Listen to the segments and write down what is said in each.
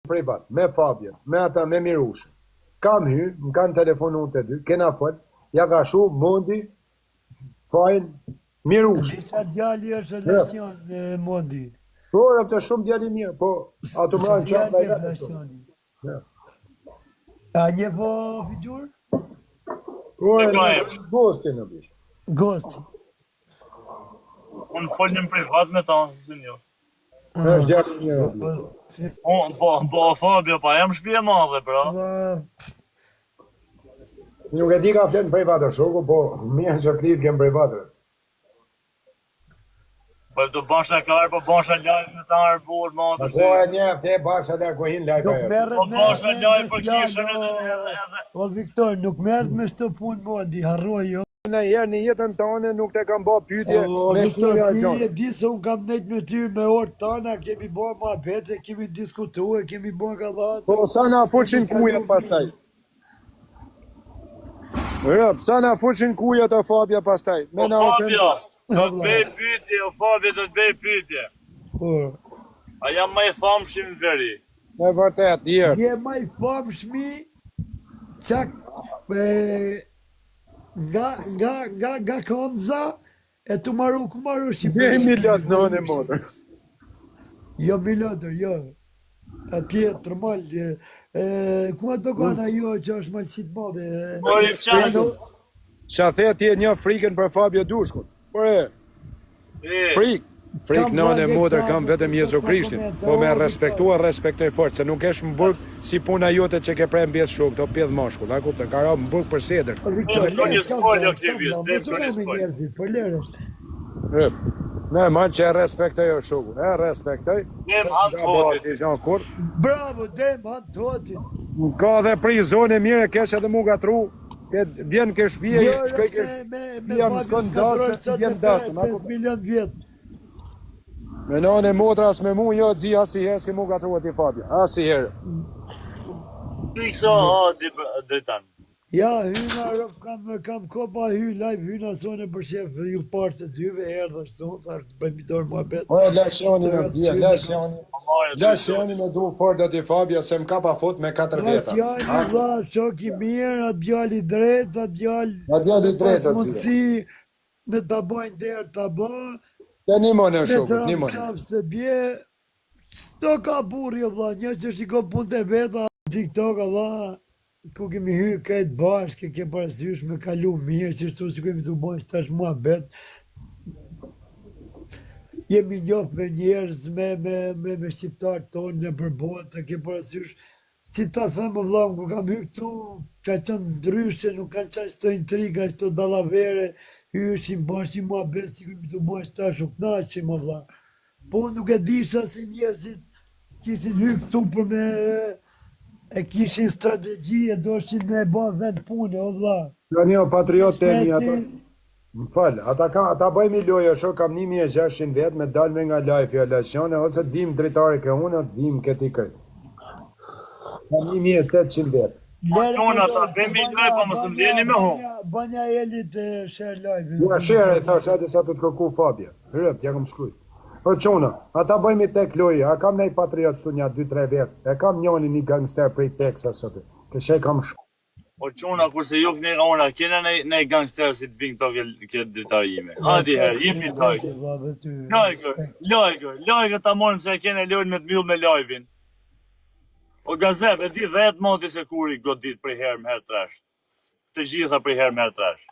privat, me Fabien, me ata, me Mirushën. Kam hy, më kanë telefonu të dy, kena fëll, ja ka shu, Mondi, fajn, Mirushën. Disa djali është relacion Mondi. Po, e të shumë djali mirë, po, ato më ranë qatë Djali relacioni. A një po figjur? Po, e gosti në bishë. Gosti. Unë folë një privat me ta, si një. Është djali mirë. Po, Fabio, pa jam shpije madhe, pra. Nuk e di ka fletë në privatë shoku, po mirë që klivë kemë privatë. Po e do basha karë, po basha lajë me ta arbor, madhe. Po e një, te basha dhe ku hinë lajë pa e. Po basha lajë për kishën edhe. O Viktor, nuk merët me shtë punë Mondi, harroj jo. Në herë një jetën tane nuk te kam ba pytje me Viktor, shtuja ti gjonë. e di se unë kam nejtë me ty me orë tana, kemi ba ma bete, kemi diskutue, kemi ba ka dhatë. Po sa na fuqin kujat pastaj. Rëp, sa na fuqin kujat o Fabia pastaj. Me na Fabio, ofendë. do të bëj pyetje, o Fabio do të bëj pyetje. A jam më i famshëm në veri? Me vërtet,jerë. Je ma i famshmi, qak nga Komza, e të maru, ku maru Dhe Shqipëri? miliot në në motër. Jo milotër, jo. Atje tërmal, ku ato kanë ajo që është malësit madhe? Po i qanë. Qa the ti e një frikën për Fabio Dushkun. Por e, frikë në në motër kam vetëm Jezu Krishtin. Po me respektua, respektoj fort, se nuk esh më burg si puna jote që ke prej mbjes shok, të pjedh mashkull, a kuptën, ka ra më burg për seder. Për lere. Ne, man që e respektoj o shoku, e respektoj. Dem Antotit. Bravo, dem Antotit. Ka dhe prizone mire, kesh edhe mu gatru, vjen ke shpije, shkoj ke shpija më shkon dasë, vjen dasë. 5 milion vjetë. Me nane motra as me mu, jo gji asi herë, s'ke mu gatru ati Fabia, asi herë. Pikso, dritan. Ja, hyna, kam kopa hy, live hyna sone për shef, ju partë të dyve herë dhe sonë, thashtë bëjmë i dorë mua betë. O, lashoni në bje, lashoni me du fort ati Fabia, se m'ka pa fut me 4 veta. Lashoni, dha, shoki mirë, atë djali drejt, atë djali... Atë djali drejt, atë mundësi, me të bajnë derë të ba, Te një më në shoku, me një më të qapës të bje, s'to ka burri, o dha, një që shiko punë të veta, TikTok, o dha, ku kemi hyrë këtë bashkë, ke parasysh me kalu mirë, që shtu që kemi të bojnë shtash mua betë. Jemi njohë me njerëz, me shqiptarë tonë në përbotë, ke parasysh. Si ta thëmë, vëlla, kur kam hyrë këtu, ka qënë ndryshe, nuk kanë qënë qëto intriga, qëto dalavere, hyrëshim, bashkë mua betë, si kemi të bojnë shtash u knaqim, vëlla. Po nuk e disha si njerëzit kishin hyrë këtu për me... E kishin strategji, e doshin me ba vend punë, o vla. Jo një patriot të një ato. Më falë, ata bëjmë i loja, shok kam 1600 vetë me dalme nga live, relacione, ose dim dritare ke unë, dim këti këtë. Kam 1800 vetë. Qona ta, bëjmë i loja, pa më së mdjeni me hu. Banja Elit share live. Nga share, e thash, ati sa të të kërku Fabia. Rëp, ja kam shkrujt. O qona, ata bëjmë i tek loje, a kam nej patriot së një 2-3 vetë, e kam njoni një gangster prej Texas sotë, ke shej kam O qona, kurse ju këne nga ona, kena nej gangster si të vinë këto këtë ditar ime. Hadi herë, jemi tajkë. Lajkë ta morën se kene lojnë me të mjullë me lajvin. O gazet, e di 10 moti se kuri godit prej herë më herë trash. Të gjitha prej herë më herë trash.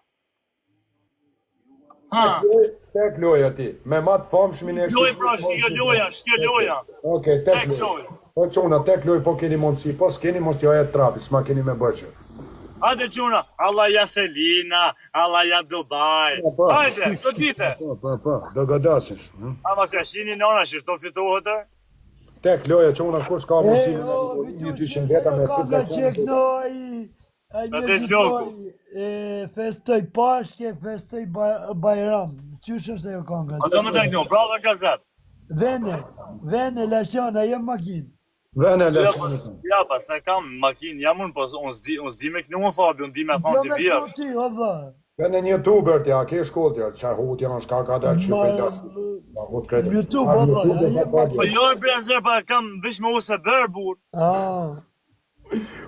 Tek loja ti, me matë famshmin e Loj pra, shkjo loja. Oke, tek loja. Po qona, tek loj, po keni mundësi, po s'keni mos t'jo e trapi, s'ma keni me bërgjë. Hajde quna, Allah ja Selina, Allah ja Dubai. Hajde, do dite. Po, do godasish. Ama kashini nona, shishto fitohet e? Tek loja, qona, kur s'ka mundësi me 200 veta me fit. Festoj Pashke, festoj Bajram. Qysh është e jo konga? A do më të kënjo, brava gazet. Vene, lashon, ajo makinë. Vene, lashon. Ja, se kam makinë, jam unë, po unë s'di me kënjo më Fabi, unë di me thonë si vjerë. Jo me ty, o dha. Dhe në një tuber t'ja, ke shkollë t'ja, qarë hut janë shka ka dalë që prej lasë. Hut kretë. YouTube, valla. Po loj brezër pa kam veç me ose bërë burr.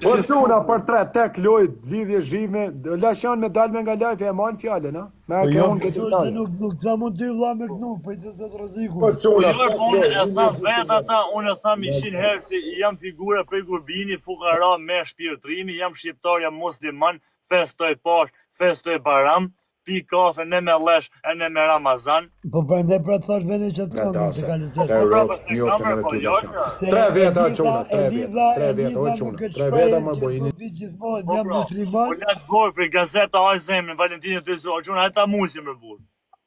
O çuna për tre tek loj lidhje zhime, lashan me dalme nga lajfe e man fjallën, a? Me ke unë këtë taj. Nuk ta mund t'i vlla me kënu, për të zot rreziku. Po Po çuna, jo, unë e sa vet ata, unë e tham 100 herë se jam figura prej Gurbini, fukara me shpirtrimi, jam shqiptar, jam musliman, festoj Pash, festoj Baram, pi kafe ne me lesh e ne me Ramazan. Po prandaj pra thash vende që të nga kam tase, të se kaloj. rrët njoftën edhe ty lashan. 3 veta çuna, 3 veta, 3 veta, o çuna, 3 veta më bojini. Gjithmonë jam musliman. Po lat Gorfri, gazeta haj zemrën, Valentini të zor, çuna ata musim me burr.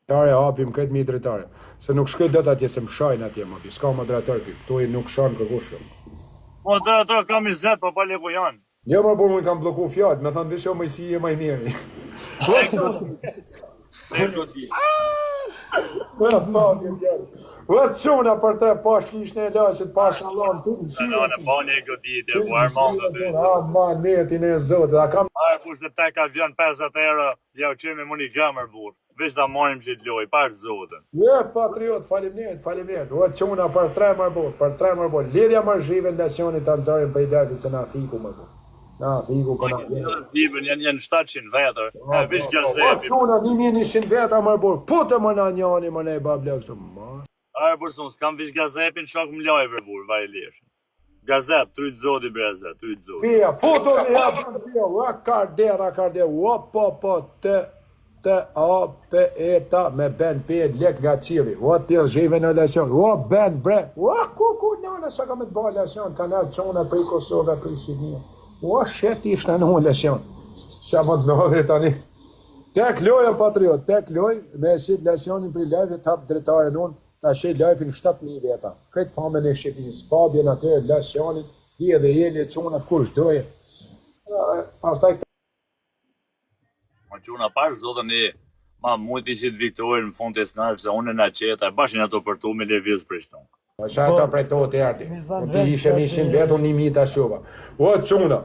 Tare hapim këtë mi dretare, se nuk shkoj dot atje se më shajnë atje më pi, s'ka më dretar pi, këtu i nuk shanë kërkush. Po ato kam 20, po pa leku janë. Jo më por më kam bloku fjallë, me thanë visho më i si e më i mirë. Vëtë quna për tre pash kishën e laqët, pash allon, tu në qishë. Në bani e godite, po Armando të. Man, metin e zotë, da kam... Kur se tek avion 50 euro, ja u qemi MoneyGrammer burr. Veç ta marrim që loj, parë zotën. Je, patriot, faleminderit. Vëtë quna për tre më bërë, lidhja më zhive në nacionit të nëzarin për i lajtë se na fiku më bërë. Na fiku për na fiku. Bibën janë 700 vetër, veç Vëtë gazepi. quna 1100 veta më bërë, putë më na njani më ne i bablek shumë ma. Por son, s'kam veç gazepin, shok më lajve burr, vaj leshën. Gazep, tryt zoti breze, tryt zoti. Pia, foto me hapën pia, ua kardera, po, te a, pe, e, ta, me ben, pe, lek nga qili, ua t'il zhive në lesion, ua ben, bre, ua ku, nana, sa ka me të bëjë lesion, ka nalë qona prej Kosovë, prej Shqipnia, ua shet ishtë në lesion, qa më të nëdhe tani. Tek loja patriot, tek loj, me shqit lesionin për lajve, tap dretare nun, ta shqit lajfin 7.000 veta, këtë famen e Shqipnis, Fabien atë, lesionin, i edhe jeli, qona kush doje, pastaj Ma quna parë zotën e ma mujt ishit Viktorin në fund të snarë, se unë në qeta, bashin ato për tu me levjes për shton. Qa ka prej to të erdi, unë të ishe 100 vetë, unë 1000 të shuva. O, quna,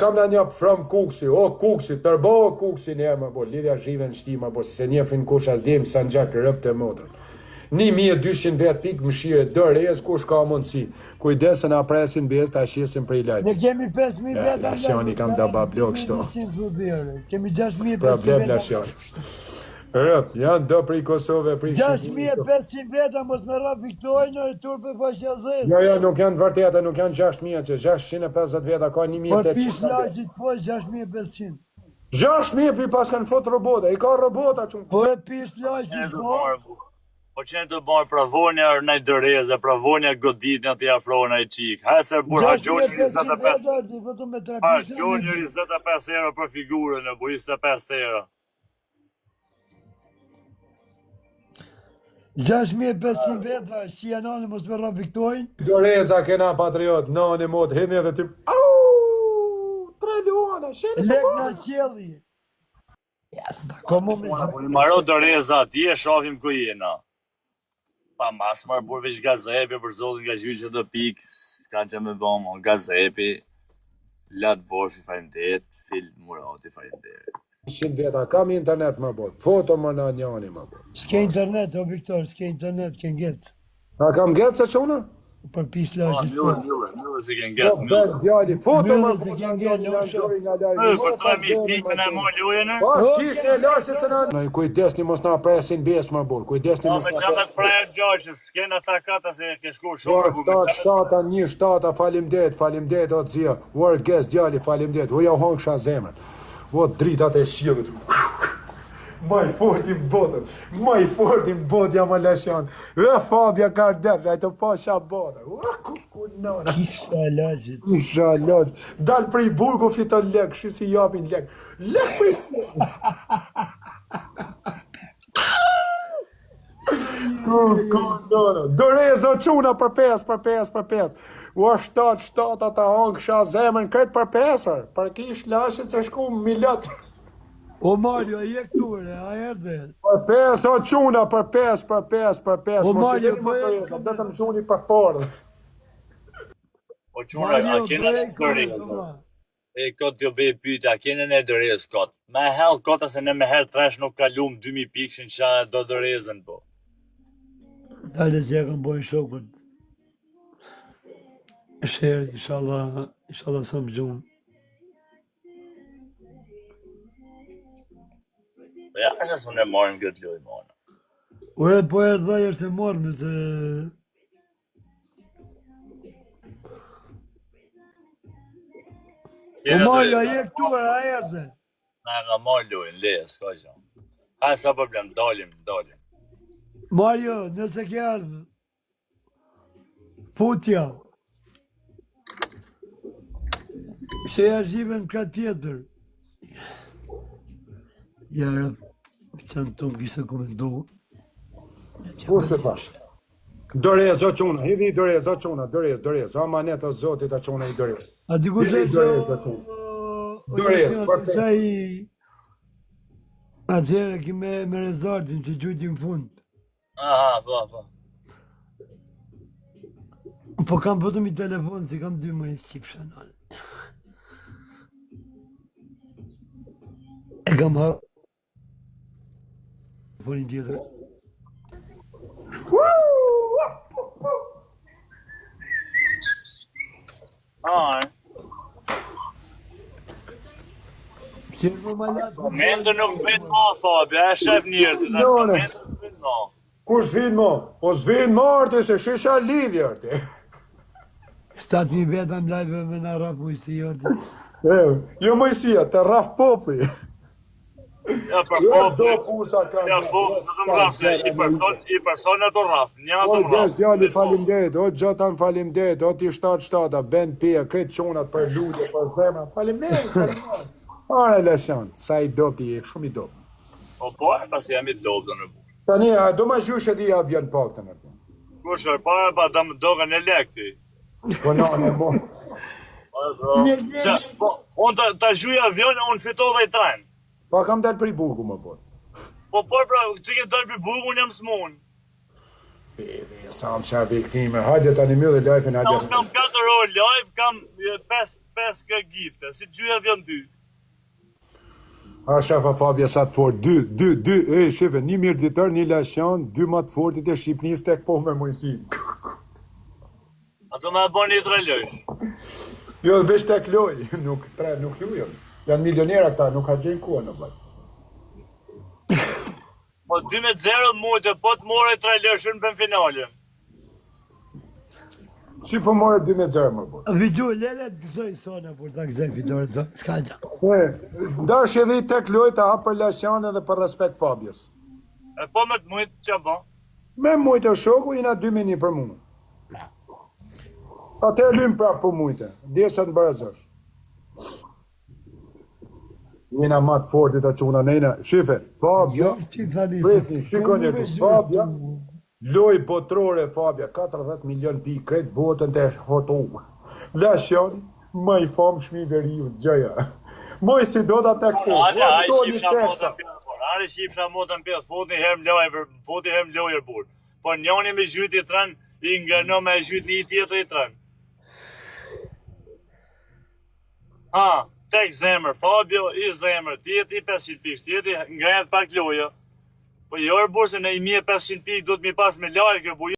kam në një from kuksi, o kuksi, tërbo o kuksi një më bo, lidhja zhive në shtima, bo, se një fin kush as dim, sa në gjak rëp të motrën. 1200 vetë pikë mëshire, dërez, kush ka mundësi, kujdesën a presin bez të ashesin prej lajtë. Ne kemi 5.000 veta. Lashjani kam da bablok shto. Kemi 6.500 Problem veta. lashjani. Rëp, janë do prej Kosove, prej 6.500 veta, mos me rap Viktorin në turpe pa qazes. Jo, nuk janë vërteta, nuk janë 6.000, që 650 veta, ka 1.800 Për pish lajqit po 6.500. 6.000 për pas kanë fot robota, i ka robota që... Po e pish lajqit po. Po që në të bërë pravonja në i dëreze, pravonja godit në të afrona i qikë. Hajtë se burë, haqonjë 25 euro për figurën në bu 25 euro. 6.500 veta, që janë anë mos me rap Viktorin. Doreza kena patriot, nani mot, hini edhe tim... Au, 3 luana, sheni të Lek bërë. nga qeli. Komo me Unë maro Doreza, ti e shofim ku jena. Pa mas marë burë veç gazepi, për zotin nga gjyqë të pikës, s'ka që me bëmë, gazepi, latë vorsi fajmdet, film murati fajmdet. 100 veta, kam internet më bërë, foto më në njani më bërë. S'ke internet, o Viktor, s'ke internet, can get. A kam getë se quna? Për pish lajqit po. Njëve si kënë Jo, getë, bërë djali, foto më Mbyllë se bërë, kanë gjetë, në gjori nga lajë. për 3.000 fikë në mo lujene. Pas kishtë e lashët se në... Kujdesni mos na presin bes më bërë, kujdesni Po mos me na qamet presin. prajë gjaqës, s'kena takata se ke shku shorë. Shtata, një shtata, falimdet, o të zia, word guest djali, falimdet, u ja hongsha zemrën, o dritat e shilët, maj fort i botën, jam a leshan, e Fabia Kardec, ajto pasha botën, ku nona, Kisha lajqit. isha loj, dal prej burgu fiton lek, shisi japin lek prej Doreza quna për 5, u 7 ata hongsha zemrën kretë për 5, për kish lashit se shku milat. O Mario, je këtu re, a erdhe. Për 5, o quna, për 5. O Mos Mario, jeni po më e të kam- vetëm quni për porë. O qura, a kena në këri. E kot t'jo bëj pyetja, kene në dorez kot. Me hell kota se në me herë trash nuk kalum 2000 pikshin qa do dorezën po. Dale që e kam bojnë shokët. Shërë, inshallah sa më gjumë. Ja, është se ne marrim këtë lojë mona. Ure, po e dhe është e morë, se... O Mario, a je këtu e a erdhe? Na nga marrë lojën, leje, s'ka gjë. Ha, sa problem, dalim. Mario, nëse ke ardhë, futja. Se ja zhive në kratë tjetër. Ja, që në tonë kishtë komendu. Kush e thash? Dorez o çuna, hidhi dorez o çuna, dorez. O manet o zotit o çuna I dorez. A di ku Hidhi që dorez o çuna. Dorez, për te. Atëherë ki me rezartin që gjujti në fund. Aha, po. Po kam pëtëm I telefon, si kam 2 më qip shanal. E kam ha... Telefonin tjetër. Si më malat... Mendë nuk vetë ma, Fabi, e shef njërë të të Kush s'vin mo? Po s'vin mo arti se shisha lidhje arti. 7.000 veta më live me në rap mujësi jordi. Jo mojësia, të raf popli. Ja, për Jo popli. do pusa kanë. Ja, popli, se të më rafë, I persona të rafë, një O të më gjes djali rafë. falimderit, o gjotan falimderit, o ti 7-7, ben pia, kretë qonat për lutje, për zemra, falimderit. Are lesion, sa I dopi je, shumë I dopi. Po, e pas jam I dobë në bu. Tani, a do ma gjushe di avion pakten atë. Kushër, pa da më doga në lekti. Po na, në bo. Unë të zhuj avion, unë fitova I tren. Pa kam dalë për I burgu më po. Po, pra, që ke dalë për burgu, unë jam s'mun. Sa më qa viktime, hajde tani mjë dhe lajfin, hajde. Unë kam 4 orë live, kam 5 kë gifte, si të zhuj avion 2. A shefa Fabia sa të fort, 2, shefe, një mirë ditër, një lasjan, 2 ma të fortit e Shqipnis tek po me mojësi. Ato me bo një 3 lojsh. Jo, vesh tek loj, nuk lujon. Janë milionera këta, nuk ha gjenë kua në bëjt. Po 2-0 mujtë, po të more 3 lojsh në për finale. Si po more 2-0 më bërë. Vigju, lele të soj sona për të këzën fitore, s'ka gja. Dash edhe I tek loj të hapë për lasjan edhe për respekt Fabias. E po me të mujtë që bo? Me mujtë o shoku, jina 2-1 për mu. Ate e lymë prapë për mujtë, desat në bërëzësh. Jena matë fortit të quna nejna, shife, Fabia, presni, shikon e du, Fabia, loj botrore, Fabia, 40 milion pi, kretë botën të hotu. Lasjan, ma I famë shmi veriu, gjëja. Moj si do të tek po, Are shifsha motën pjellë, foti herë më lojër burë. Po njani me zhyti I tren, I ngërno me zhyti një tjetër I tren. Ha, tek zemër, Fabio I zemër, tjeti I 500 pikë, tjeti ngrenet pak lojë. Po jorë burë se në 1500 pikë do të mi pas me larë kjo bu